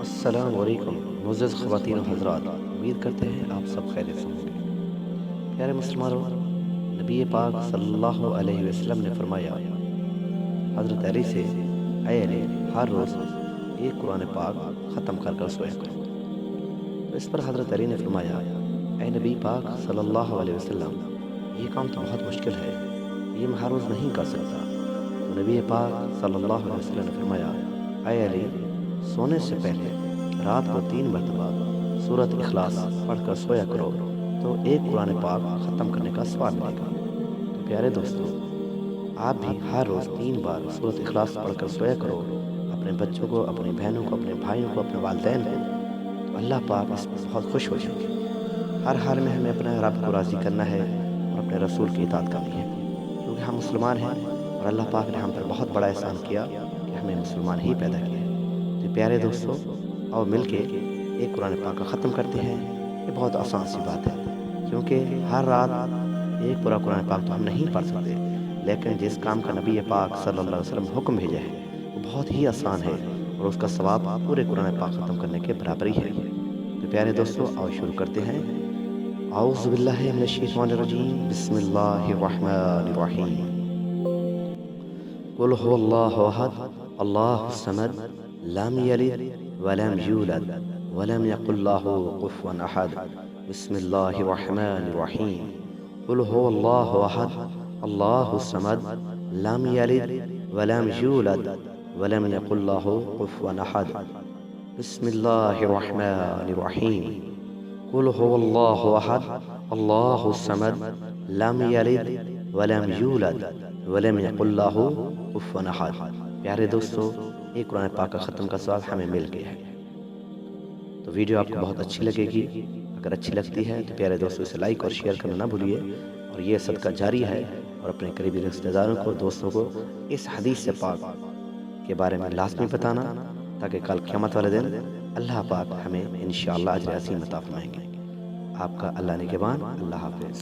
السلام علیکم معزز خواتین و حضرات، امید کرتے ہیں آپ سب خیریت سے ہوں گے۔ پیارے مسلمانوں، نبی پاک صلی اللہ علیہ وسلم نے فرمایا، حضرت علی سے، اے علی، ہر روز ایک قرآن پاک ختم کر کر سویا کرو۔ تو اس پر حضرت علی نے فرمایا، اے نبی پاک صلی اللہ علیہ وسلم، یہ کام تو بہت مشکل ہے، یہ میں ہر روز نہیں کر سکتا۔ تو نبی پاک صلی اللہ علیہ وسلم نے فرمایا، اے علی، سونے سے پہلے رات کو 3 مرتبہ سورۃ اخلاص پڑھ کر سویا کرو تو ایک قرآن پاک ختم کرنے کا ثواب ملے گا۔ تو پیارے دوستو، آپ بھی ہر روز 3 بار سورۃ اخلاص پڑھ کر سویا کرو، اپنے بچوں کو، اپنی بہنوں کو، اپنے بھائیوں کو، اپنے والدین کو، تو اللہ پاک اس میں بہت خوش ہو جائیں گے۔ ہر حال میں ہمیں اپنے رب کو راضی کرنا ہے اور اپنے رسول کی اطاعت کرنی ہے، کیونکہ ہم مسلمان ہیں اور اللہ پاک نے ہم پر بہت بڑا احسان کیا کہ ہمیں مسلمان ہی پیدا کیا ہے۔ تو پیارے دوستو، اور مل کے ایک قرآن پاک کا ختم کرتے ہیں۔ یہ بہت آسان سی بات ہے، کیونکہ ہر رات ایک پورا قرآن پاک تو ہم نہیں پڑھ سکتے، لیکن جس کام کا نبی پاک صلی اللہ علیہ وسلم حکم بھیجا ہے وہ بہت ہی آسان ہے اور اس کا ثواب پورے قرآن پاک ختم کرنے کے برابر ہی ہے۔ تو پیارے دوستو، آؤ شروع کرتے ہیں۔ اعوذ باللہ من الشیطان الرجیم، بسم اللہ الرحمن الرحیم۔ قل هو الله احد اللہ الصمد لم یلد ولم یولد ولم یکن له کفوا احد۔ بسم اللہ الرحمن الرحیم۔ قل هو الله احد اللہ الصمد لم یلد ولم یولد ولم یکن له کفوا احد۔ بسم اللہ الرحمن الرحیم۔ قل هو الله احد اللہ الصمد لم یلد ولم یولد ولم یکن له کفوا احد۔ پیارے دوستو، ایک قرآن پاک کا ختم کا ثواب ہمیں مل گیا ہے۔ تو ویڈیو آپ کو بہت اچھی لگے گی۔ اگر اچھی لگتی ہے تو پیارے دوستو اسے لائک اور شیئر کرنا نہ بھولیے، اور یہ صدقہ جاری ہے، اور اپنے قریبی رشتہ داروں کو، دوستوں کو اس حدیث پاک کے بارے میں لازمی بتانا، تاکہ کل قیامت والے دن اللہ پاک ہمیں انشاءاللہ اجر عظیم عطا فرمائیں گے۔ آپ کا اللہ نگہبان۔ اللہ حافظ۔